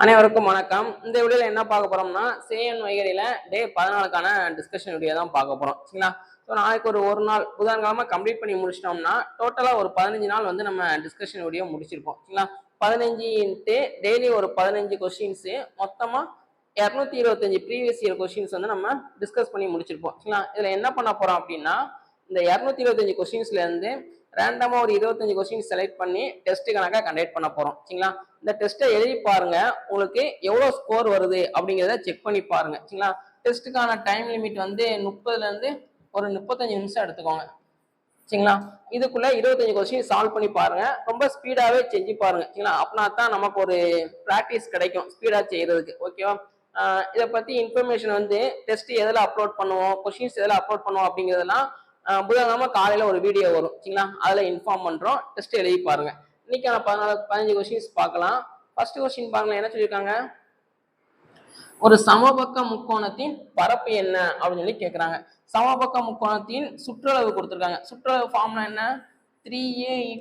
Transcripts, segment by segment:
அனைவருக்கும் வணக்கம். இந்த வீடியோல என்ன பார்க்க போறோம்னா சேஎன் வைகரியில டே 14க்கான டிஸ்கஷன் வீடியோ தான் பார்க்க போறோம். சரிங்களா? ஸோ நாளைக்கு ஒரு நாள் புதன்கிழமை கம்ப்ளீட் பண்ணி முடிச்சிட்டோம்னா டோட்டலா ஒரு 15 நாள் வந்து நம்ம டிஸ்கஷன் வீடியோ முடிச்சிருப்போம். சரிங்களா? 15 இன்ட்டு டெய்லி ஒரு 15 கொஸ்டின்ஸ் மொத்தமா 225 ப்ரீவியஸ் இயர் கொஸ்டின்ஸ் வந்து நம்ம டிஸ்கஸ் பண்ணி முடிச்சிருப்போம். சரிங்களா? இதுல என்ன பண்ண போறோம் அப்படின்னா இந்த 225 கொஸ்டின்ஸ்ல இருந்து ரேண்டமா ஒரு 25 கொஸ்டின் செலக்ட் பண்ணி டெஸ்ட் கணக்காக கண்டக்ட் பண்ண போறோம். சரிங்களா? இந்த டெஸ்ட்டை எழுதி பாருங்க, உங்களுக்கு எவ்வளவு ஸ்கோர் வருது அப்படிங்கிறத செக் பண்ணி பாருங்க. சரிங்களா? டெஸ்ட்டுக்கான டைம் லிமிட் வந்து 30ல இருந்து ஒரு 35 நிமிஷம் எடுத்துக்கோங்க. சரிங்களா? இதுக்குள்ள 25 கொஸ்டின் சால்வ் பண்ணி பாருங்க. ரொம்ப ஸ்பீடாவே செஞ்சு பாருங்க. சரிங்களா? அப்படின்னா தான் நமக்கு ஒரு ப்ராக்டிஸ் கிடைக்கும் ஸ்பீடா செய்யறதுக்கு. ஓகேவா? இதை பத்தி இன்ஃபர்மேஷன் வந்து டெஸ்ட் எதில் அப்லோட் பண்ணுவோம், கொஸ்டின்ஸ் எதில் அப்லோட் பண்ணுவோம் அப்படிங்கிறதெல்லாம் புதன்கிழமை காலையில ஒரு வீடியோ வரும். சரிங்களா? அதில் இன்ஃபார்ம் பண்றோம். டெஸ்ட் எழுதி பாருங்க. இன்னைக்கான 15 கொஸ்டின்ஸ் பார்க்கலாம். ஃபர்ஸ்ட் கொஸ்டின் பாருங்க, என்ன சொல்லியிருக்காங்க? ஒரு சமபக்க முக்கோணத்தின் பரப்பு என்ன அப்படின்னு சொல்லி கேட்குறாங்க. சமபக்க முக்கோணத்தின் சுற்றளவு கொடுத்துருக்காங்க. சுற்றளவு ஃபார்முலா என்ன? 3a =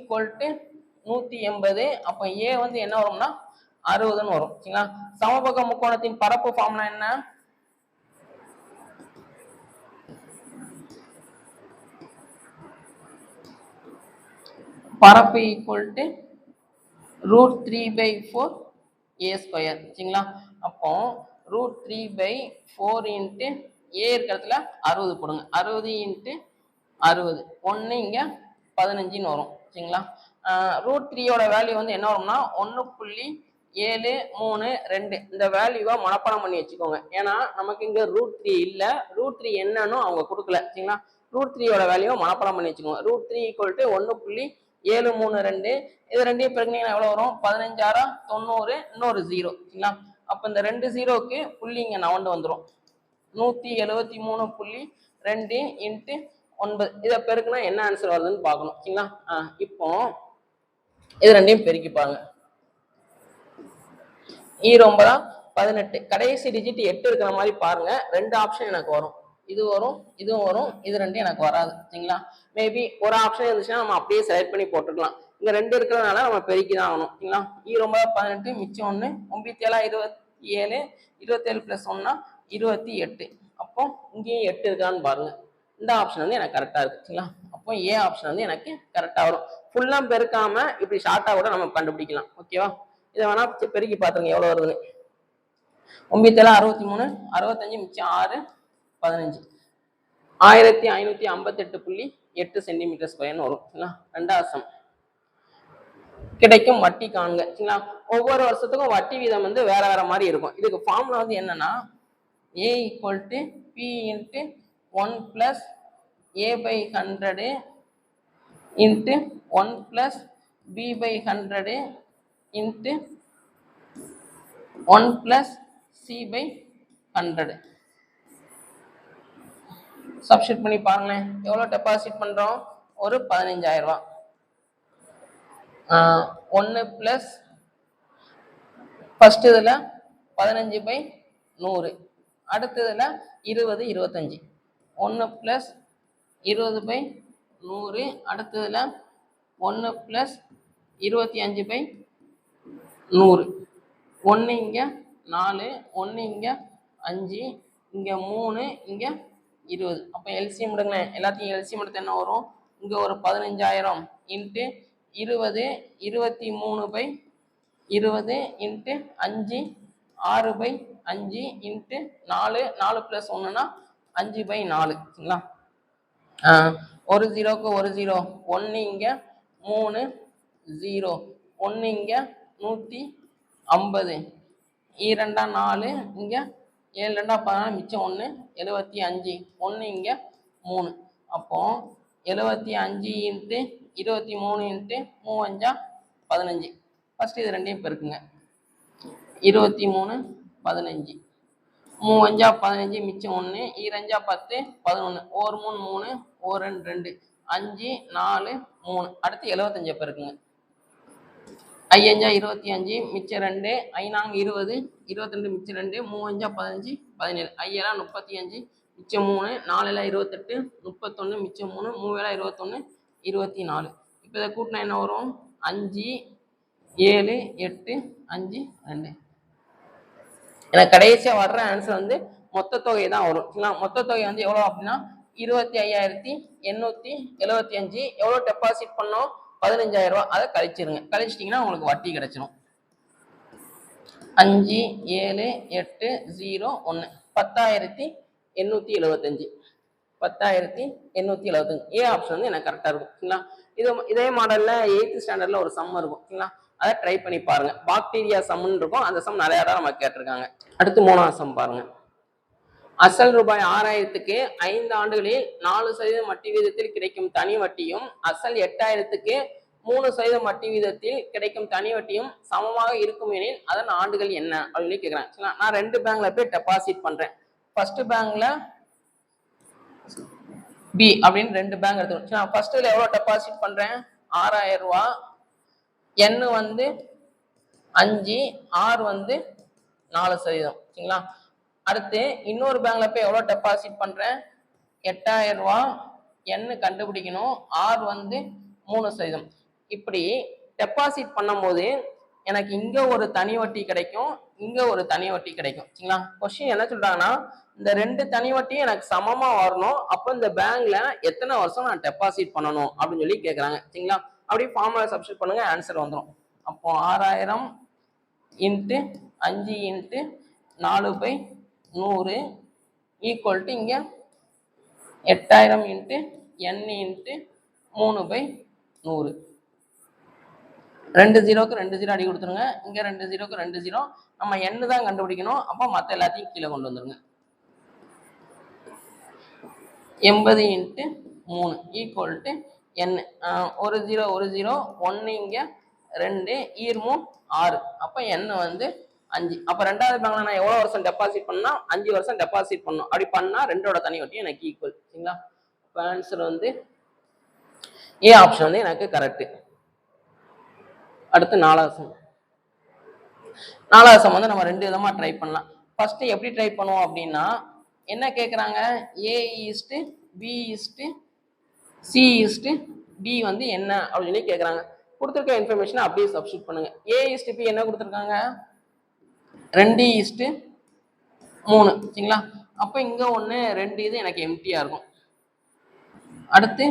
180. அப்போ a வந்து என்ன வரும்னா 60ன்னு வரும். சரிங்களா? சமபக்க முக்கோணத்தின் பரப்பு ஃபார்முலா என்ன? பரப்பு = √3/4 a². சரிங்களா? அப்போ √3/4 இன்ட்டு a இருக்கிறதுல 60 போடுங்க. 60 இன்ட்டு 60 1 இங்க 15ன்னு வரும். சரிங்களா? √3யோட வேல்யூ வந்து என்ன வரும்னா 1.732. இந்த வேல்யூவை மனப்பாடம் பண்ணி வச்சுக்கோங்க. ஏன்னா நமக்கு இங்க √3 இல்ல, √3 என்னன்னு அவங்க கொடுக்கல. சரிங்களா? √3யோட வேல்யூவை மனப்பாடம் பண்ணி வச்சுக்கோங்க. √3 = 1.732. இது ரெண்டையும் பெருக்கினீங்கன்னா எவ்வளவு வரும்? 15 90, இன்னொரு 0. சரிங்களா? அப்ப இந்த 2 0க்கு புள்ளி இங்க நவண்டு வந்துடும். 173.2 இன்ட்டு 9. இதை பெருக்குனா என்ன ஆன்சர் வருதுன்னு பார்க்கணும். சரிங்களா? இப்போ இது ரெண்டையும் பெருக்கி பாருங்க. 9 18. கடைசி டிஜிட் 8 இருக்கிற மாதிரி பாருங்க. 2 ஆப்ஷன் எனக்கு வரும். இது வரும், இதுவும் வரும். இது ரெண்டும் எனக்கு வராது. சரிங்களா? மேபி ஒரு ஆப்ஷன் இருந்துச்சுன்னா நம்ம அப்படியே செலக்ட் பண்ணி போட்டுக்கலாம். இங்க 2 இருக்கிறதுனால நம்ம பெருக்கி தான் ஆகணும். சரிங்களா? 9 18 மிச்சம் 1 9 7 27 27 + 1 28. அப்போ இங்கேயும் 8 இருக்கான்னு பாருங்க. இந்த ஆப்ஷன் வந்து எனக்கு கரெக்டா இருக்கு. சரிங்களா? அப்போ ஏ ஆப்ஷன் வந்து எனக்கு கரெக்டா வரும். ஃபுல்லா பெருக்காம இப்படி ஷார்ட்டா கூட நம்ம கண்டுபிடிக்கலாம். ஓகேவா? இதை வேணா பெருக்கி பார்த்துருங்க எவ்வளவு வருதுன்னு. 9 7 63 65 மிச்சம் 6 15 1558.8 cm²ன்னு வரும். ரெண்டாவது சம். கிடைக்கும் வட்டி காண்க. சரிங்களா? ஒவ்வொரு வருஷத்துக்கும் வட்டி வீதம் வந்து வேற வேற மாதிரி இருக்கும். இதுக்கு ஃபார்முலா வந்து என்னன்னா a = p × 1 + a/100 into 1 + b/100 into 1 + c/100. Substitute பண்ணி பாருங்களேன். எவ்வளவு டெபாசிட் பண்றோம்? ஒரு 15,000 ரூபாய். 1 + ஃபர்ஸ்ட் இதுல 15/100, அடுத்ததுல 20 25. 1 + 20/100, அடுத்ததுல 1 + 25/100. 1 இங்க 4, 1 இங்க 5, இங்க 3, இங்க 20. அப்ப எல்சிஎம் எடுங்களேன். எல்லாத்தையும் எல்சிஎம் எடுத்து என்ன வரும்? இங்க ஒரு 15,000 இன்ட்டு 20 23/20 இன்ட்டு 5 6/5 இன்ட்டு 4 4 + 1னா 5/4. சரிங்களா? ஒரு 0க்கு ஒரு 0, 1 இங்க 3 0, 1 இங்க 150, 2 4, இங்க 7 2 14 மிச்சம் 1 75, 1 இங்க 3. அப்போ 75 இன்ட்டு 23 இன்ட்டு 3 5 15. ஃபர்ஸ்ட் இது ரெண்டையும் பெருக்குங்க. 23 15, 3 5 15 மிச்சம் 1, 2 10 11, 1 3 3, 1 2 5 4 3. அடுத்து 75 பெருக்குங்க. 5 25 மிச்சம் 2, 5 20 22 மிச்சம் 2, 3 15 17, 5 35 மிச்சம் 3, 4 28 31 மிச்சம் 3, 3 21 24. இப்போ இதை கூட்டினா என்ன வரும்? 5 7 8 5 2. எனக்கு கடைசியா வர்ற ஆன்சர் வந்து மொத்த தொகை தான் வரும். சரிங்களா? மொத்த தொகை வந்து எவ்வளவு அப்படின்னா 25,875. எவ்வளவு டெபாசிட் பண்ணோம்? 15,000 ரூபாய். அதை கழிச்சிருங்க. கழிச்சிட்டீங்கன்னா உங்களுக்கு வட்டி கிடைச்சிடும். 5 7 8 0 1 10,875. 10,875. ஏ ஆப்ஷன் வந்து எனக்கு கரெக்டா இருக்கும். சரிங்களா? இதே மாடல்ல 8th ஸ்டாண்டர்ட்ல ஒரு சம் இருக்கும். சரிங்களா? அதை ட்ரை பண்ணி பாருங்க. பாக்டீரியா சம்னு இருக்கும். அந்த சம் நிறைய இடம் நம்ம கேட்டிருக்காங்க. அடுத்து 3ஆவது சம் பாருங்க. அசல் ரூபாய் 6,000க்கு 5 ஆண்டுகளில் 4% வட்டி வீதத்தில் கிடைக்கும் தனி வட்டியும், அசல் 8,000க்கு 3% வட்டி வீதத்தில் கிடைக்கும் தனி வட்டியும் சமமாக இருக்கும் எனில் அதன் ஆண்டுகள் என்ன அப்படின்னு கேட்கிறேன். நான் 2 பேங்க்ல போய் டெபாசிட் பண்றேன். ஃபர்ஸ்ட் பேங்க்ல பி அப்படின்னு 2 பேங்க் எடுத்துக்கணும். ஃபர்ஸ்ட்ல எவ்வளவு டெபாசிட் பண்றேன்? 6,000 ரூபாய். என் வந்து 5, ஆர் வந்து 4%. சரிங்களா? அடுத்து இன்னொரு பேங்க்ல போய் எவ்வளவு டெபாசிட் பண்றேன்? 8,000 ரூபாய். என் கண்டுபிடிக்கணும். ஆர் வந்து 3%. இப்படி டெபாசிட் பண்ணும்போது எனக்கு இங்க ஒரு தனி வட்டி கிடைக்கும், இங்க ஒரு தனி வட்டி கிடைக்கும். சரிங்களா? கொஸ்டின் என்ன சொல்றாங்கன்னா, இந்த 2 தனி வட்டியும் எனக்கு சமமா வரணும். அப்ப இந்த பேங்க்ல எத்தனை வருஷம் நான் டெபாசிட் பண்ணணும் அப்படின்னு சொல்லி கேட்கறாங்க. சரிங்களா? அப்படி ஃபார்முலா சப்ஸ்டிட் பண்ணுங்க, ஆன்சர் வந்துடும். அப்போ 6,000 இன்ட்டு 5 இன்ட்டு 4/100 ஈக்குவல் டு இங்க 8,000 இன்ட்டு n இன்ட்டு 3/100. 2 0க்கு 2 0 அடி கொடுத்துருங்க. இங்க 2 0க்கு 2 0. நம்ம n தான் கண்டுபிடிக்கணும். அப்போ மற்ற எல்லாத்தையும் கீழே கொண்டு வந்துருங்க. 80 இன்ட்டு 3 ஈக்குவல் டு n. 1 0 1 0 1 இங்க 2 ஈர்மும் 6. அப்ப n வந்து 5. அப்ப 2வது பேங்க்ல நான் எவ்வளவு வருஷம் டெபாசிட் பண்ணா? 5 வருஷம் டெபாசிட் பண்ணணும். அப்படி பண்ணா 2ஓட தனி வட்டி எனக்கு ஈக்குவல். சரிங்களா? ஆன்சர் வந்து ஏ ஆப்ஷன் வந்து எனக்கு கரெக்ட். அடுத்து 4வது சம். 4வது சம் வந்து நம்ம 2 விதமா ட்ரை பண்ணலாம். ஃபர்ஸ்ட் எப்படி ட்ரை பண்ணுவோம் அப்படின்னா, என்ன கேட்குறாங்க? A is to B is to C is to D வந்து என்ன அப்படின்னு சொல்லி கேட்குறாங்க. கொடுத்துருக்க இன்ஃபர்மேஷனை அப்படியே சப்ஸ்டிட் பண்ணுங்க. ஏ ஈஸ்ட் பி என்ன கொடுத்துருக்காங்க? 2:3. சரிங்களா? அப்போ இங்க 1 2 இது எனக்கு எம்டியா இருக்கும். அடுத்து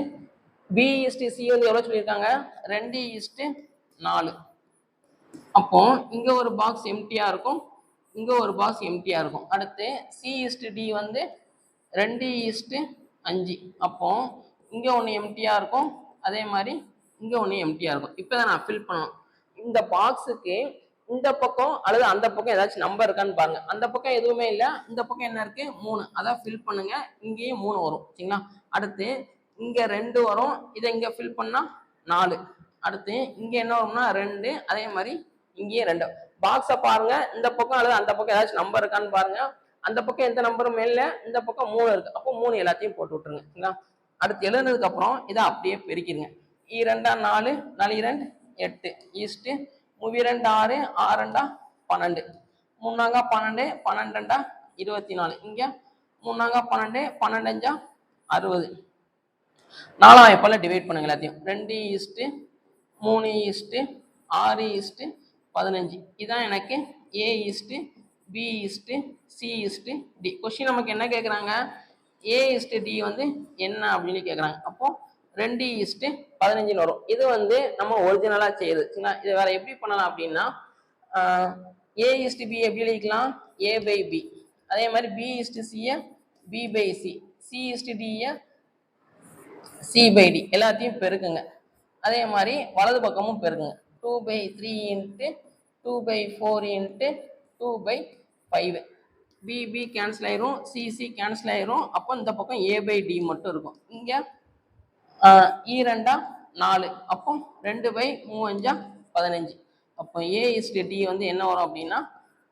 பி ஈஸ்ட் சி வந்து எவ்வளவு சொல்லியிருக்காங்க? 2:4. அப்போ இங்க ஒரு பாக்ஸ் எம்டியா இருக்கும், இங்க ஒரு பாக்ஸ் எம்டியா இருக்கும். அடுத்து சி ஈஸ்ட் டி வந்து 2:5. அப்போ இங்க ஒன்று எம்டியா இருக்கும், அதே மாதிரி இங்க ஒன்று எம்டியா இருக்கும். இப்போதான் நான் ஃபில் பண்ணணும். இந்த பாக்ஸுக்கு இந்த பக்கம் அல்லது அந்த பக்கம் ஏதாச்சும் நம்பர் இருக்கான்னு பாருங்க. அந்த பக்கம் எதுவுமே இல்லை, இந்த பக்கம் என்ன இருக்கு? 3. அதான் ஃபில் பண்ணுங்க. இங்கேயும் 3 வரும். சரிங்களா? அடுத்து இங்க 2 வரும், இதை இங்க ஃபில் பண்ணா 4. அடுத்து இங்க என்ன வரும்னா 2, அதே மாதிரி இங்கேயே 2. பாக்ஸை பாருங்க, இந்த பக்கம் அல்லது அந்த பக்கம் ஏதாச்சும் நம்பர் இருக்கான்னு பாருங்க. அந்த பக்கம் எந்த நம்பரும் இல்லை, இந்த பக்கம் 3 இருக்கு. அப்போ 3 எல்லாத்தையும் போட்டு விட்டுருங்க. சரிங்களா? அடுத்து எழுதுனதுக்கு அப்புறம் இதை அப்படியே பெருக்கிடுங்க. 2 4 4 2 8 ஈஸ்ட் 2 6 6 12 3 12 12 24. இங்க 3 12 12 60. 4ஆம் எப்பல டிவைட் பண்ணுங்க எல்லாத்தையும். 2:3:6:15. இதான் எனக்கு A is to B is to C is to D. Question நமக்கு என்ன கேட்குறாங்க? ஏ ஈஸ்ட் டி வந்து என்ன அப்படின்னு கேட்குறாங்க. அப்போ 2:15 வரும். இது வந்து நம்ம ஒரிஜினலா செய்யுது. இது வேற எப்படி பண்ணலாம் அப்படின்னா, ஏ ஈஸ்ட் பி எப்படி எழுதிக்கலாம்? A by B. அதே மாதிரி பி ஈஸ்ட் சியை B by C, C is to டியை சி பை டி. எல்லாத்தையும் பெருக்குங்க. அதே மாதிரி வலது பக்கமும் பெருக்குங்க. 2/3 இன்ட்டு 2/4 இன்ட்டு 2/5. பி கேன்சல் ஆயிரும், சி கேன்சல் ஆயிரும். அப்போ இந்த பக்கம் ஏ பை டி மட்டும் இருக்கும். இங்க 2 4. அப்போ 2/3 15. அப்போ ஏ ஈஸ்ட் டி வந்து என்ன வரும் அப்படின்னா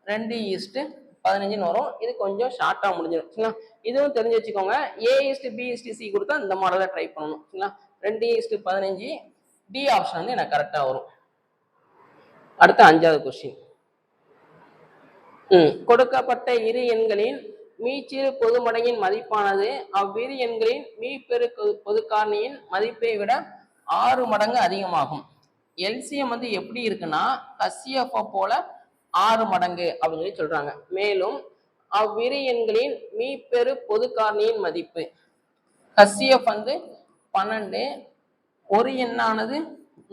2:15 வரும். இது கொஞ்சம் ஷார்ட்டா முடிஞ்சிடும். சரிங்களா? இதுவும் தெரிஞ்சு வச்சுக்கோங்க. ஏ ஈஸ்ட் பி ஈஸ்ட் சி கொடுத்தா இந்த மாடலை ட்ரை பண்ணணும். சரிங்களா? 2:15. டி ஆப்ஷன் வந்து எனக்கு கரெக்டா வரும். அடுத்த 5வது கொஸ்டின். கொடுக்கப்பட்ட இரு எண்களின் மீச்சிறு பொது மடங்கின் மதிப்பானது அவ்விரு எண்களின் மீப்பெரு பொது காரணியின் மதிப்பை விட 6 மடங்கு அதிகமாகும். எல்சிஎம் வந்து எப்படி இருக்குன்னா HCF போல 6 மடங்கு அப்படின்னு சொல்லி சொல்றாங்க. மேலும் அவ்விரு எண்களின் மீப்பெரு பொது காரணியின் மதிப்பு HCF வந்து 12, ஒரு எண்ணானது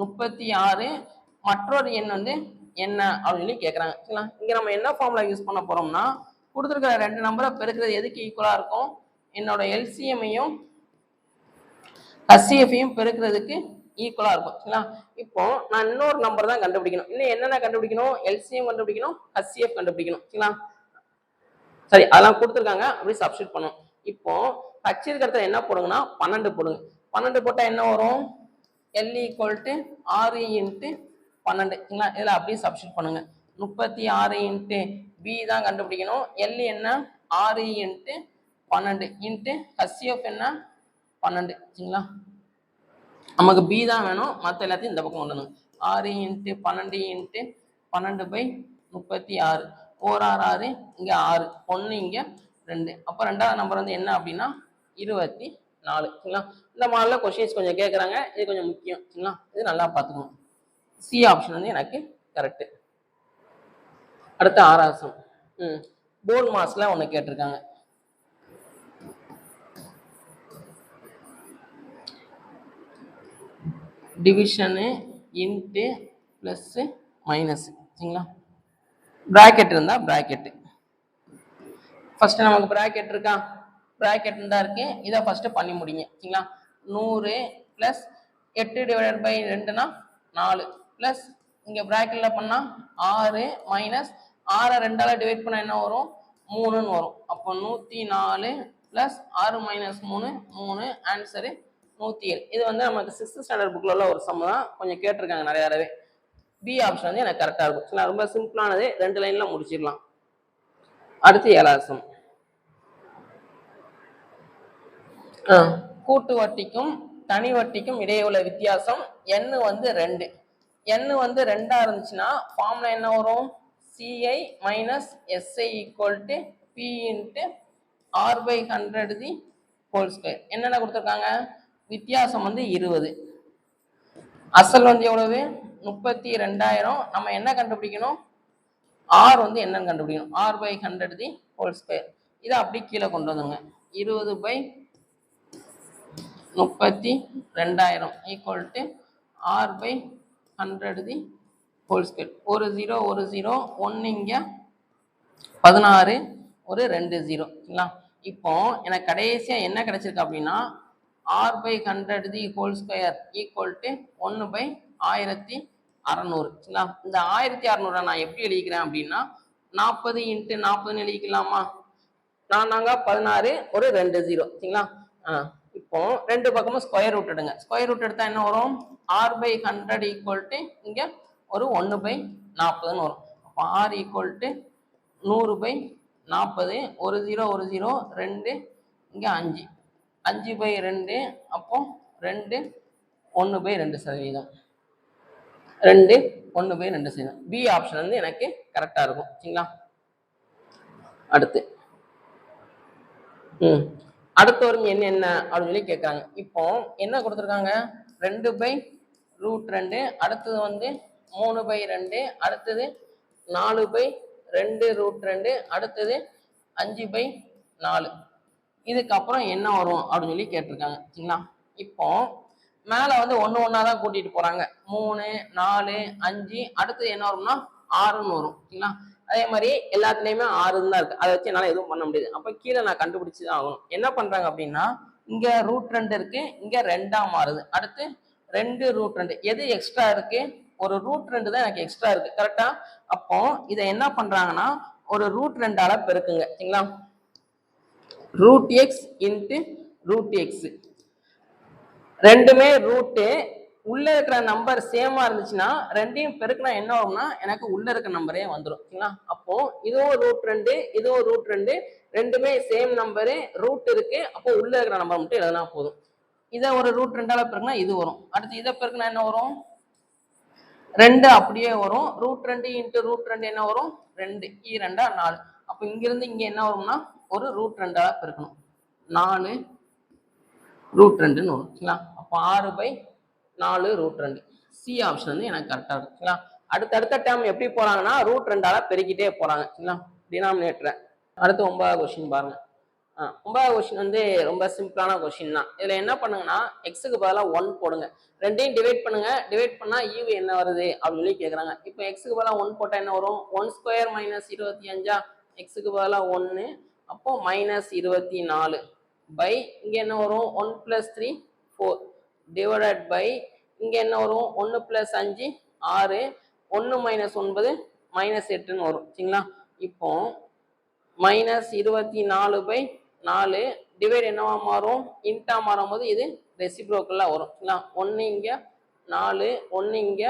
36, மற்றொரு எண் வந்து என்ன அப்படின்னு சொல்லி கேட்கறாங்க. சரிங்களா? இங்க நம்ம என்ன ஃபார்முலா யூஸ் பண்ண போறோம்னா, கொடுத்துருக்கிற 2 நம்பரை பெருக்கிறது எதுக்கு ஈக்குவலா இருக்கும்? என்னோட எல்சிஎம்மையும் HCF-ஐயும் பெருக்கிறதுக்கு ஈக்குவலா இருக்கும். சரிங்களா? இப்போ நான் இன்னொரு நம்பர் தான் கண்டுபிடிக்கணும். இன்னும் என்னென்ன கண்டுபிடிக்கணும்? எல்சிஎம் கண்டுபிடிக்கணும், HCF கண்டுபிடிக்கணும். சரிங்களா? சரி, அதெல்லாம் கொடுத்துருக்காங்க, அப்படி சப்ஸ்டியூட் பண்ணும். இப்போ H இருக்கிறத என்ன போடுங்கன்னா 12 போடுங்க. 12 போட்டா என்ன வரும்? L = 6 × 12. சரிங்களா? இதுல அப்படியே சப்ஸ்டியூட் பண்ணுங்க. 36 × B தான் கண்டுபிடிக்கணும். L என்ன? 6 × 12 × HCF என்ன? 12. சரிங்களா? நமக்கு B தான் வேணும், மற்ற எல்லாத்தையும் இந்த பக்கம் கொண்டு வரணும். 6 × 12 × 12/36. 4 6 6, இங்க 6, 1 இங்க 2. அப்ப ரெண்டாவது நம்பர் வந்து என்ன அப்படின்னா 24. சரிங்களா? இந்த மாடல்ல கொஸ்டின்ஸ் கொஞ்சம் கேட்கறாங்க, இது கொஞ்சம் முக்கியம். சரிங்களா? இது நல்லா பார்த்துக்கணும். சி ஆப்ஷன் வந்து எனக்கு கரெக்ட். அடுத்த 6வது சம். போர்ட் மாஸ்ல ஒன்று கேட்டிருக்காங்க. Division into plus minus. சரிங்களா? பிராக்கெட் இருந்தா பிராக்கெட். ஃபர்ஸ்ட் நமக்கு பிராக்கெட் இருக்கா? பிராக்கெட் இருந்தா இருக்கு. இதை ஃபர்ஸ்ட் பண்ணி முடிங்க. சரிங்களா? 100 + 8/2 னா 4 ப்ளஸ் இங்க பிராக்கெட்ல பண்ணா 6 மைனஸ் 6 2ஆல டிவைட் பண்ணா என்ன வரும்? 3ன்னு வரும். அப்போ 104 + 6 - 3 3. ஆன்சரு 107. இது வந்து நமக்கு 6th ஸ்டாண்டர்ட் புக்ல உள்ள ஒரு சம் தான், கொஞ்சம் கேட்டிருக்காங்க நிறைய தடவை. பி ஆப்ஷன் வந்து எனக்கு கரெக்டா இருக்கும். ரொம்ப சிம்பிளானது, 2 லைன்ல முடிச்சிடலாம். அடுத்து 7வது சம். கூட்டு வட்டிக்கும் தனி வட்டிக்கும் இடையே உள்ள வித்தியாசம் n வந்து 2. n வந்து 2ஆ இருந்துச்சுன்னா ஃபார்முலா என்ன வரும்? CI - SI = P × R/100² என்னென்ன கொடுத்துருக்காங்க? வித்தியாசம் வந்து 20, அசல் வந்து எவ்வளவு? 32,000. நம்ம என்ன கண்டுபிடிக்கணும்? R வந்து என்னன்னு கண்டுபிடிக்கணும். R/100². இதை அப்படி கீழே கொண்டு வந்துங்க. 20/32,000 = R/100². ஒரு 0 ஒரு 0, 1 இங்க 16, ஒரு 2 0. சரிங்களா? இப்போ எனக்கு கடைசியா என்ன கிடைச்சிருக்கு அப்படின்னா R/100² = 1/1600. சரிங்களா? இந்த 1600 நான் எப்படி எழுதிக்கிறேன் அப்படின்னா 40 × 40ன்னு எழுதிக்கலாமா? 16, ஒரு 2 0. சரிங்களா? இப்போ ரெண்டு பக்கமும் ஸ்கொயர் ரூட் எடுங்க. ஸ்கொயர் ரூட் எடுத்தா என்ன வரும்? R/100 = இங்க ஒரு 1/40ன்னு வரும். அப்போ R = 100/40. ஒரு 0 ஒரு 0, 2 இங்க 5, 5/2. அப்போ 2 1/2%. 2 1/2%. பி ஆப்ஷன் வந்து எனக்கு கரெக்டா இருக்கும். சரிங்களா? அடுத்து அடுத்த ஒரு என்ன அப்படின்னு சொல்லி கேட்கறாங்க. இப்போ என்ன கொடுத்துருக்காங்க? 2/√2, அடுத்தது வந்து 3/2, அடுத்தது 4/2√2, அடுத்தது 5/4. இதுக்கப்புறம் என்ன வரும் அப்படின்னு சொல்லி கேட்டிருக்காங்க. சரிங்களா? இப்போ மேல வந்து ஒண்ணு ஒன்னா தான் கூட்டிட்டு போறாங்க. 3 4 5, அடுத்தது என்ன வரும்னா 6ன்னு வரும். சரிங்களா? அதே மாதிரி எல்லாத்துலயுமே 6 தான் இருக்கு. அதை வச்சு என்னால எதுவும் பண்ண முடியாது. அப்ப கீழே நான் கண்டுபிடிச்சுதான் ஆகணும். என்ன பண்றாங்க அப்படின்னா இங்க √2 இருக்கு, இங்க 2ஆ மாறுது. அடுத்து 2√2. எது எக்ஸ்ட்ரா இருக்கு? ஒரு √2 தான் எனக்கு எக்ஸ்ட்ரா இருக்கு. கரெக்டா? அப்போ இதை என்ன பண்றாங்கன்னா ஒரு √2ஆல பெருக்குங்க. சரிங்களா? √x × √x. ரெண்டுமே ரூட்டு. உள்ள இருக்கிற நம்பர் சேமா இருந்துச்சுன்னா ரெண்டையும் பெருக்குனா என்ன வரும்னா எனக்கு உள்ள இருக்க நம்பரே வந்துடும். சரிங்களா? அப்போ இதுவும் √2, இதுவும் √2, ரெண்டுமே சேம் நம்பரு, ரூட் இருக்கு. அப்போ உள்ள இருக்கிற நம்பர் மட்டும் எழுதினா போதும். இதை ஒரு √2ஆல பெருக்குனா இது வரும். அடுத்து இதை பெருக்குனா என்ன வரும்? 2 அப்படியே வரும். √2 × √2 என்ன வரும்? 2. 2 4. அப்போ இங்கிருந்து இங்க என்ன வரும்னா ஒரு √2ஆல பெருக்கணும். 4 √2ன்னு வரும். சரிங்களா? அப்போ 6/4 √2. சி ஆப்ஷன் வந்து எனக்கு கரெக்டா இருக்குங்களா? அடுத்தடுத்த டேர்ம் எப்படி போறாங்கன்னா √2ஆல பெருக்கிட்டே போறாங்க சரிங்களா டினாமினேட்டரை. அடுத்து 9வது கொஸ்டின் பாருங்க. 9வது கொஸ்டின் வந்து ரொம்ப சிம்பிளான கொஸ்டின் தான். இதுல என்ன பண்ணுங்கன்னா எக்ஸுக்கு பதிலாக 1 போடுங்க. ரெண்டையும் டிவைட் பண்ணுங்க. டிவைட் பண்ணா ஈவு என்ன வருது அப்படின்னு சொல்லி கேட்குறாங்க. இப்போ எக்ஸுக்கு பதிலாக 1 போட்டால் என்ன வரும்? 1² - 25 எக்ஸுக்கு பதிலாக 1 அப்போ -24 பை இங்கே என்ன வரும்? 1 + 3 4 டிவைடட் பை இங்கே என்ன வரும்? 1 + 5 6 1 - 9 -8ன்னு வரும் சரிங்களா. இப்போ -24/4 டிவைட் என்னவா மாறும்? இன்டா மாறும் போது இது ரெசிப்ரோக்கலா வரும் சரிங்களா. 1 இங்க 4 1 இங்க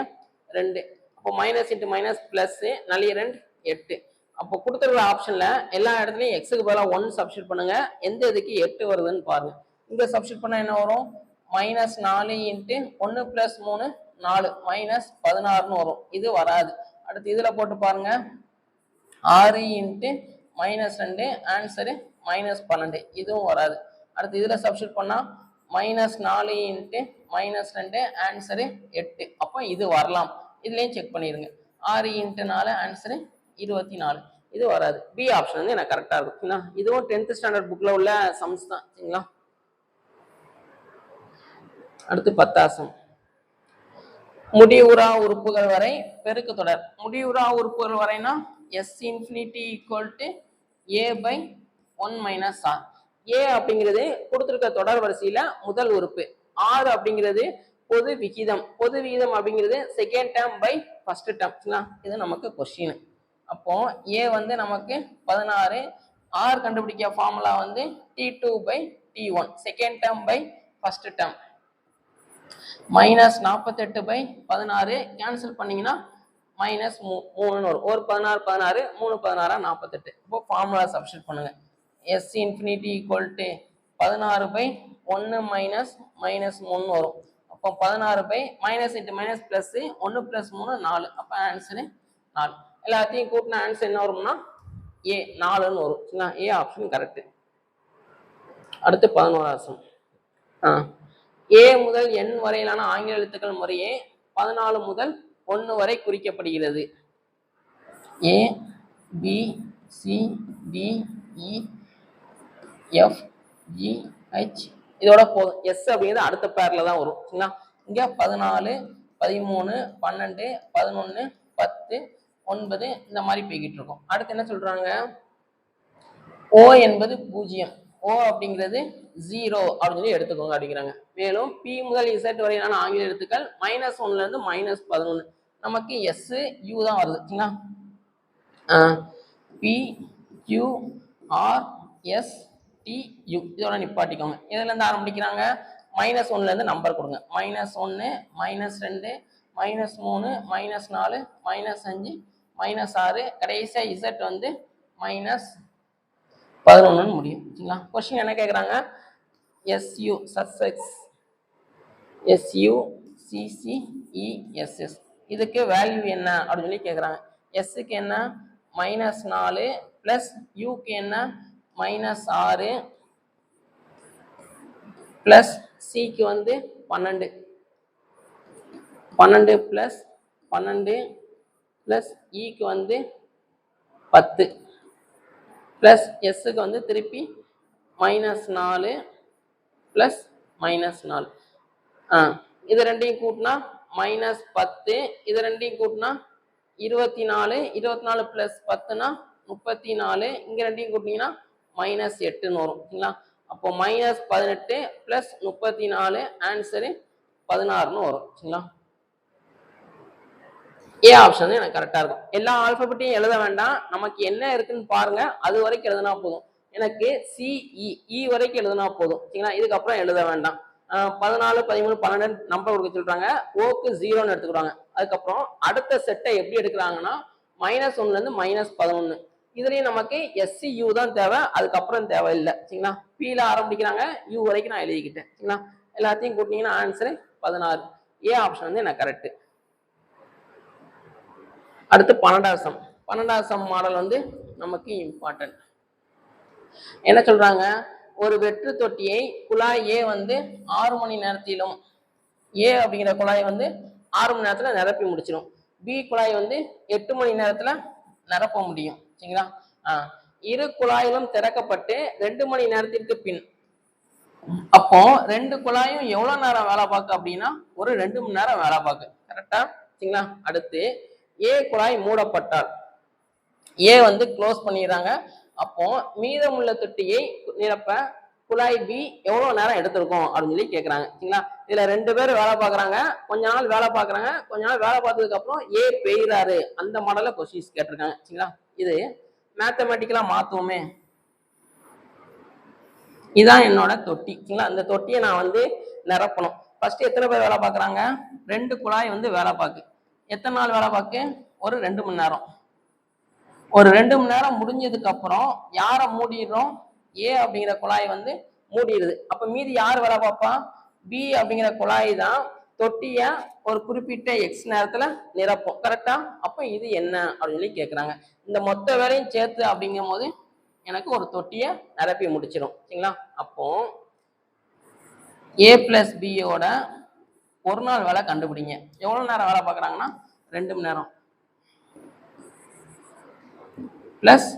2 அப்போ மைனஸ் இன்ட்டு மைனஸ் பிளஸ் 4 2 8. அப்போ கொடுத்துருக்க ஆப்ஷன்ல எல்லா இடத்துலையும் எக்ஸுக்கு பதிலாக 1 சப்ஸ்டியூட் பண்ணுங்க. எந்த இதுக்கு 8 வருதுன்னு பாருங்க. இங்க சப்ஸ்டியூட் பண்ணா என்ன வரும்? -4 இன்ட்டு 1 + 3 4 -16ன்னு வரும். இது வராது. அடுத்து இதுல போட்டு பாருங்க. 6 இன்ட்டு -2 ஆன்சரு -12 இதுவும் வராது. அடுத்து இதுல சப்ஸ்டியூட் பண்ணா -4 இன்ட்டு -2 ஆன்சரு 8 அப்போ இது வரலாம். இதுலயும் செக் பண்ணிருங்க. 6 இன்ட்டு 4 ஆன்சரு 24 இது வராது. பி ஆப்ஷன் வந்து எனக்கு கரெக்டா இருக்கும். இதுவும் 10th ஸ்டாண்டர்ட் புக்ல உள்ள சம்ஸ் தான் சரிங்களா. அடுத்து 10வது சம். முடிவுறா உறுப்புகள் வரை பெருக்கு தொடர். முடிவுறா உறுப்புகள் வரைனா S infinity equal to A/1 - R. A அப்படிங்கிறது கொடுத்திருக்க தொடர் வரிசையில முதல் உறுப்பு. R அப்படிங்கிறது பொது விகிதம். பொது விகிதம் அப்படிங்கிறது second term by first term. இது நமக்கு கொஸ்டின். அப்போ A வந்து நமக்கு 16. R கண்டுபிடிக்க ஃபார்முலா வந்து T2/T1 second term by first term. -48/16 cancel பண்ணீங்கன்னா -3ன்னு வரும். ஒரு 16 16 3 16 48. இப்போ ஃபார்முலா சப்ஸ்டியூட் பண்ணுங்க. S infinity equal to 16/1 -3ன்னு வரும். அப்போ 16 மைனஸ் இன்ட்டு மைனஸ் பிளஸ் 1 + 3 4 அப்போ ஆன்சரு 4. எல்லாத்தையும் கூட்டின ஆன்சர் என்ன வரும்னா A 4ன்னு வரும். A option correct. அடுத்து 11வது சம். A முதல் N வரையிலான ஆங்கில எழுத்துக்கள் முறையே 14 முதல் 1 வரை குறிக்கப்படுகிறது. A B C D E F G H இதோட போதும். S அப்படிங்கிறது அடுத்த பேர்ல தான் வரும் சரிங்களா. இங்க 14 13 12 11 10 9 இந்த மாதிரி போய்கிட்டு இருக்கும். அடுத்து என்ன சொல்றாங்க? O என்பது 0. O அப்படிங்கிறது 0 அப்படின்னு சொல்லி எடுத்துக்கோங்க அப்படிங்கிறாங்க. மேலும் P முதல் Z வரையிலான ஆங்கில எழுத்துக்கள் -1ல இருந்து -11. நமக்கு S U தான் வருது சரிங்களா. P Q R S T U இதோட நிப்பாட்டிக்கோங்க. இதுல இருந்து ஆரம்பிக்கிறாங்க. -1ல இருந்து நம்பர் கொடுங்க. -1 -2 -3 -4 -5 -6 கடைசியா Z வந்து -11 முடியும் சரிங்களா. கொஸ்டின் என்ன கேட்குறாங்க? SU சஸ்பெக்ஸ் SUCCESS இதுக்கு வேல்யூ என்ன அப்படின்னு சொல்லி கேட்குறாங்க. எஸ்ஸுக்கு என்ன? -4 ப்ளஸ் யூக்கு என்ன? -6 ப்ளஸ் சிக்கு வந்து 12 ப்ளஸ் 12 ப்ளஸ் இக்கு வந்து 10 ப்ளஸ் எஸ்ஸுக்கு வந்து திருப்பி -4 ப்ளஸ் -4. இது ரெண்டையும் கூட்டினா -10 இது ரெண்டையும் கூட்டினா 24 24 ப்ளஸ் 10னா 34 இங்க ரெண்டையும் கூட்டினீங்கன்னா -8ன்னு வரும் சரிங்களா. அப்போ -18 ப்ளஸ் 34 ஆன்சரு 16ன்னு வரும் சரிங்களா. ஏ ஆப்ஷன் எனக்கு கரெக்டா இருக்கும். எல்லா ஆல்பபெட்டையும் எழுத வேண்டாம். நமக்கு என்ன இருக்குன்னு பாருங்க. அது வரைக்கும் எழுதுனா போதும். எனக்கு CE வரைக்கும் எழுதுனா போதும் சரிங்களா. இதுக்கப்புறம் எழுத வேண்டாம். 14 13 12 நம்பர் கொடுக்க சொல்றாங்க. ஓக்கு 0ன்னு எடுத்துக்கிறாங்க. அதுக்கப்புறம் அடுத்த செட்டை எப்படி எடுக்கிறாங்கன்னா -1ல இருந்து -11. இதுலயும் நமக்கு SCU தான் தேவை. அதுக்கப்புறம் தேவை இல்லை சரிங்களா. Pல ஆரம்பிக்கிறாங்க. U வரைக்கும் நான் எழுதிக்கிட்டேன் சரிங்களா. எல்லாத்தையும் கூட்டினீங்கன்னா ஆன்சரு 16. ஏ ஆப்ஷன் வந்து எனக்கு கரெக்ட். அடுத்து 12வது சம். 12வது சம் மாடல் வந்து நமக்கு இம்பார்ட்டன்ட். என்ன சொல்றாங்க? ஒரு வெற்று தொட்டியை குழாய் A வந்து 6 மணி நேரத்திலும் A அப்படிங்கிற குழாய் வந்து 6 மணி நேரத்துல நிரப்பி முடிச்சிடும். பி குழாய் வந்து 8 மணி நேரத்துல நிரப்ப முடியும். சரிங்களா? இரு குழாயிலும் திறக்கப்பட்டு 2 மணி நேரத்திற்கு பின் அப்போ 2 குழாயும் எவ்வளவு நேரம் வேலை பார்க்கு அப்படின்னா ஒரு 2 மணி நேரம் வேலை பார்க்கு. கரெக்டா? சரிங்களா? அடுத்து ஏ குழாய் மூடப்பட்டால் ஏ வந்து க்ளோஸ் பண்ணிடுறாங்க. அப்போ மீதமுள்ள தொட்டியை நிரப்ப குழாய் பி எவ்வளவு நேரம் எடுத்திருக்கும் அப்படின்னு சொல்லி கேட்கறாங்க. சரிங்களா? இதுல 2 பேர் வேலை பார்க்கறாங்க. கொஞ்ச நாள் வேலை பார்க்கறாங்க. கொஞ்ச நாள் வேலை பார்த்ததுக்கு அப்புறம் ஏ பெய்றாரு. அந்த மாடல கொஸ்டின்ஸ் கேட்டிருக்காங்க. சரிங்களா? இது மேத்தமேட்டிக்கலா மாத்துவோமே. இதான் என்னோட தொட்டி. சரிங்களா? அந்த தொட்டியை நான் வந்து நிரப்பணும். ஃபர்ஸ்ட் எத்தனை பேர் வேலை பார்க்கறாங்க? 2 குழாய் வந்து வேலை பார்க்கு. எத்தனை நாள் வேலை பார்க்கு? ஒரு 2 மணி நேரம். ஒரு 2 மணி நேரம் முடிஞ்சதுக்கு அப்புறம் யார மூடிடுறோம்? ஏ அப்படிங்கிற குழாய் வந்து மூடிடுது. அப்ப மீதி யார் வேலை பார்ப்பா? பி அப்படிங்கிற குழாய் தான் தொட்டிய ஒரு குறிப்பிட்ட எக்ஸ் நேரத்துல நிரப்பும். கரெக்டா? அப்ப இது என்ன அப்படின்னு சொல்லி கேட்கறாங்க. இந்த மொத்த வேலையும் சேர்த்து அப்படிங்கும் போது எனக்கு ஒரு தொட்டிய நிரப்பி முடிச்சிடும். சரிங்களா? அப்போ ஏ பிளஸ் பியோட ஒரு நாள் வேலை கண்டுபிடிங்க. எவ்வளவு நேரம் வேலை பார்க்கறாங்கன்னா 2 மணி நேரம் பிளஸ்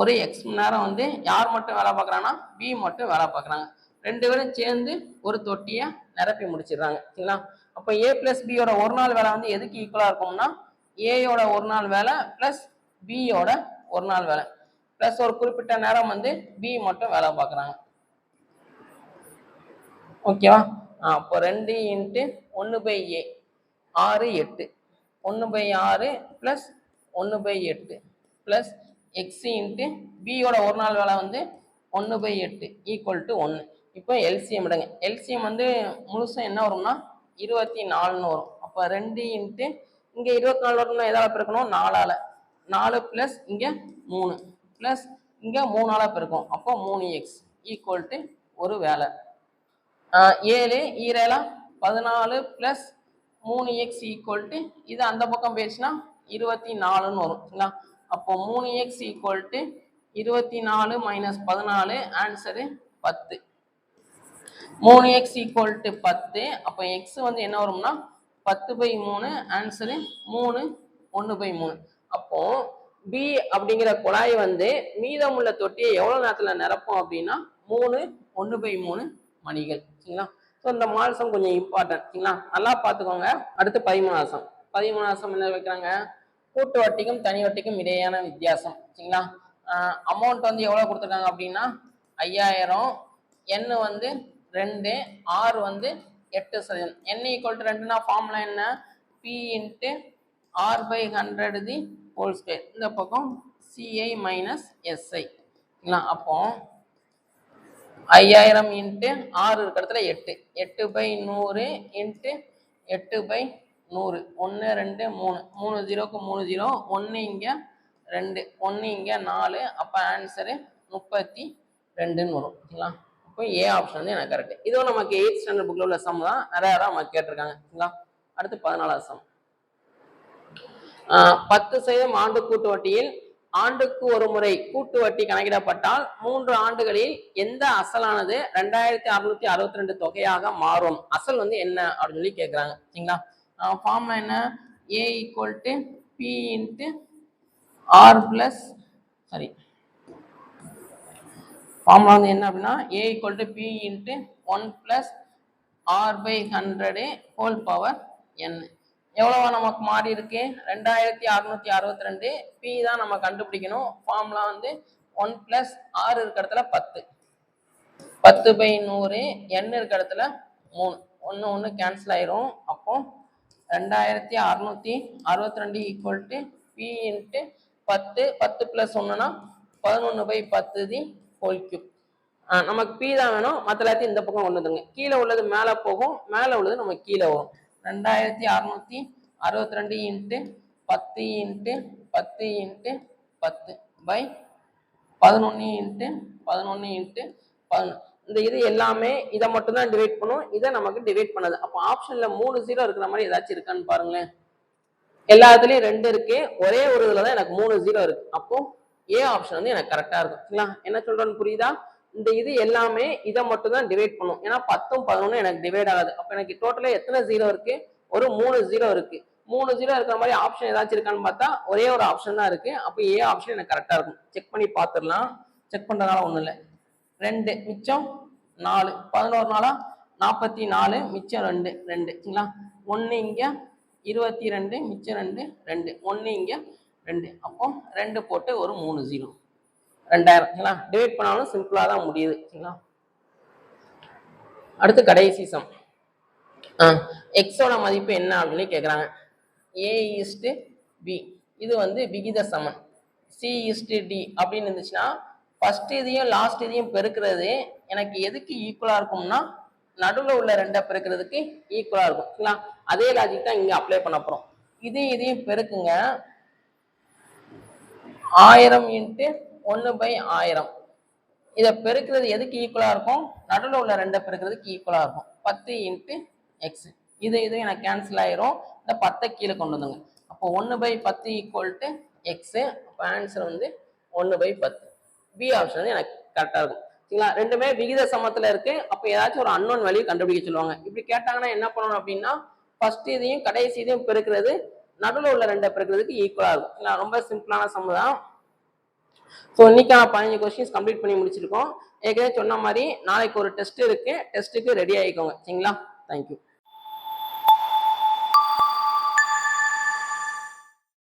ஒரு எக்ஸ் மணி நேரம் வந்து யார் மட்டும் வேலை பார்க்கறாங்கன்னா பி மட்டும் வேலை பார்க்கறாங்க. 2 பேரும் சேர்ந்து ஒரு தொட்டியை நிரப்பி முடிச்சிடுறாங்க. சரிங்களா? அப்போ ஏ பிளஸ் பியோட ஒரு நாள் வேலை வந்து எதுக்கு ஈக்குவலா இருக்கும்னா ஏயோட ஒரு நாள் வேலை பிளஸ் பியோட ஒரு நாள் வேலை பிளஸ் ஒரு குறிப்பிட்ட நேரம் வந்து பி மட்டும் வேலை பார்க்கறாங்க. ஓகேவா? அப்போ 2 × 1/a 6 8 1/6 plus 1/8 plus X into பியோட ஒரு நாள் வேலை வந்து 1/8 ஈக்குவல் டு 1. இப்போ எல்சிஎம் எடுங்க. எல்சிஎம் வந்து முழுசும் என்ன வரும்னா 24ன்னு வரும். அப்போ 2 × இங்க 24 வரணும்னா எதால பெருக்கணும்? 4ஆல. 4 பிளஸ் இங்க 3 பிளஸ் இங்க 3ஆல பெருக்கும். அப்போ 3x ஈக்குவல் டு ஒரு வேலை. 7 ஈரேலா 14 பிளஸ் 3x ஈக்குவல் டு இது அந்த பக்கம் போயிடுச்சுன்னா 24ன்னு வரும். சரிங்களா? அப்போ 3x equal to 24 minus 14 answer 10. 3x equal to 10. அப்போ எக்ஸ் வந்து என்ன வரும்னா 10/3 ஆன்சரு 3 1/3. அப்போ பி அப்படிங்கிற குழாய் வந்து மீதமுள்ள தொட்டியை எவ்வளவு நேரத்துல நிரப்போம் அப்படின்னா 3 1/3 மணிகள். சரிங்களா? ஸோ இந்த மால்சம் கொஞ்சம் இம்பார்ட்டன்ட். சரிங்களா? நல்லா பார்த்துக்கோங்க. அடுத்து 13ஆம் 13ஆம் என்ன வைக்கிறாங்க? கூட்டு வட்டிக்கும் தனி வட்டிக்கும் இடையேயான வித்தியாசம். சரிங்களா? அமௌண்ட் வந்து எவ்வளவு கொடுத்துருக்காங்க அப்படின்னா 5000, என் வந்து 2, ஆர் வந்து 8%. n ஈக்குவல் டு 2னா ஃபார்முலா என்ன? p × r/100 the whole square. இந்த பக்கம் ci மைனஸ் si. அப்போ 5000 × r இருக்கிற இடத்துல 8 8/100 × 8/100 1 2 3 3 0க்கு 3 0 1 இங்க 2 1 இங்க 4. அப்ப ஆன்சரு 32ன்னு வரும். சரிங்களா? அப்போ ஏ ஆப்ஷன் வந்து எனக்கு கரெக்ட். இதுவும் நமக்கு 8th ஸ்டாண்டர்ட் புக்ல உள்ள சம் தான். நிறைய நமக்கு கேட்டிருக்காங்க. சரிங்களா? அடுத்து 14ஆம் சம். 10% ஆண்டு கூட்டு வட்டியில் ஆண்டுக்கு ஒரு முறை கூட்டு வட்டி கணக்கிடப்பட்டால் 3 ஆண்டுகளில் எந்த அசலானது 2662 தொகையாக மாறும்? அசல் வந்து என்ன அப்படின்னு சொல்லி கேட்கிறாங்க. சரிங்களா? ஃபார்முலா என்ன? a equal to p × r plus sorry formula வந்து என்ன அப்படின்னா a equal to p × 1 plus r/100 whole power n. எவ்வளவா நமக்கு மாறி இருக்கு? 2662. பி தான் நம்ம கண்டுபிடிக்கணும். ஃபார்முலா வந்து 1 பிளஸ் r இருக்கிற இடத்துல 10 10/100 n இருக்கிற இடத்துல 3 1 1 கேன்சல் ஆயிரும். அப்போ 2662 ஈக்குவல் டு பி × 10 10 பிளஸ் 1னா 11/10 தி ஹோல் கியூப். நமக்கு பி தான் வேணும். மற்ற எல்லாத்தையும் இந்த பக்கம் கொண்டு வந்துருங்க. கீழே உள்ளது மேலே போகும், மேலே உள்ளது நமக்கு கீழே வரும். 2662 × 10 × 10 × 10 பை 11 × 11 × 11. இந்த இது எல்லாமே இதை மட்டும் தான் டிவைட் பண்ணும். இதை நமக்கு டிவைட் பண்ணது. அப்போ ஆப்ஷன்ல 3 0 இருக்கிற மாதிரி ஏதாச்சும் இருக்கான்னு பாருங்களேன். எல்லாத்துலயும் 2 இருக்கு. ஒரே ஒரு இதுல தான் எனக்கு 3 0 இருக்கு. அப்போ ஏ ஆப்ஷன் வந்து எனக்கு கரெக்டா இருக்கும். சரிங்களா? என்ன சொல்றேன்னு புரியுதா? இந்த இது எல்லாமே இதை மட்டும் தான் டிவைட் பண்ணும். ஏன்னா 10ம் 11 எனக்கு டிவைட் ஆகாது. அப்ப எனக்கு டோட்டலா எத்தனை 0 இருக்கு? ஒரு 3 0 இருக்கு. 3 0 இருக்கிற மாதிரி ஆப்ஷன் ஏதாச்சும் இருக்கான்னு பார்த்தா ஒரே ஒரு ஆப்ஷன் தான் இருக்கு. அப்போ ஏ ஆப்ஷன் எனக்கு கரெக்டா இருக்கும். செக் பண்ணி பார்த்துடலாம். செக் பண்றதுனால ஒண்ணும் இல்லை. 2 மிச்சம் 4 11 நாளா 44 மிச்சம் 2 2 சரிங்களா. 1 இங்க 22 மிச்சம் 2 2 1 இங்க 2 அப்போ 2 போட்டு ஒரு 3 0 2000 சரிங்களா. டிவைட் பண்ணாலும் சிம்பிளா தான் முடியுது சரிங்களா. அடுத்து கடைசி சம். எக்ஸோட மதிப்பு என்ன அப்படின்னு கேட்குறாங்க. ஏ ஈஸ்டு பி இது வந்து விகித சமன். சி ஈஸ்டு டி அப்படின்னு இருந்துச்சுன்னா ஃபர்ஸ்ட் இதையும் லாஸ்ட் இதையும் பெருக்கிறது எனக்கு எதுக்கு ஈக்குவலா இருக்கும்னா நடுவில் உள்ள 2 பெருக்கிறதுக்கு ஈக்குவலா இருக்கும் சரிங்களா. அதே லாஜிக் தான் இங்க அப்ளை பண்ண போறோம். இதையும் பெருக்குங்க. 1000 இன்ட்டு 1/1000 இதை பெருக்கிறது எதுக்கு ஈக்குவலா இருக்கும்? நடுவில் உள்ள 2 பெருக்கிறதுக்கு ஈக்குவலா இருக்கும். 10 இன்ட்டு எக்ஸ் இது எனக்கு கேன்சல் ஆயிரும். இந்த 10 கீழே கொண்டு வந்துங்க. அப்போ 1/10 ஈக்குவல் டு எக்ஸ். அப்போ ஆன்சர் வந்து 1/10. பி ஆப்ஷன் வந்து எனக்கு கரெக்டா இருக்கும் சரிங்களா. ரெண்டுமே விகித சமத்துல இருக்கு. அப்போ ஏதாச்சும் ஒரு அன்னோன் வேல்யூ கண்டுபிடிக்க சொல்லுவாங்க. இப்படி கேட்டாங்கன்னா என்ன பண்ணணும் அப்படின்னா ஃபர்ஸ்ட் இதையும் கடைசி இதையும் பெருக்கிறது நடுவில் உள்ள 2 பெருக்கிறதுக்கு ஈக்குவலா இருக்கும். ரொம்ப சிம்பிளான சம் தான். ஸோ இன்னைக்கான 15 கொஸ்டின்ஸ் கம்ப்ளீட் பண்ணி முடிச்சிருக்கோம். ஏற்கனவே சொன்ன மாதிரி நாளைக்கு ஒரு டெஸ்ட் இருக்கு. டெஸ்ட்டுக்கு ரெடி ஆகிக்கோங்க சரிங்களா. தேங்க்யூ.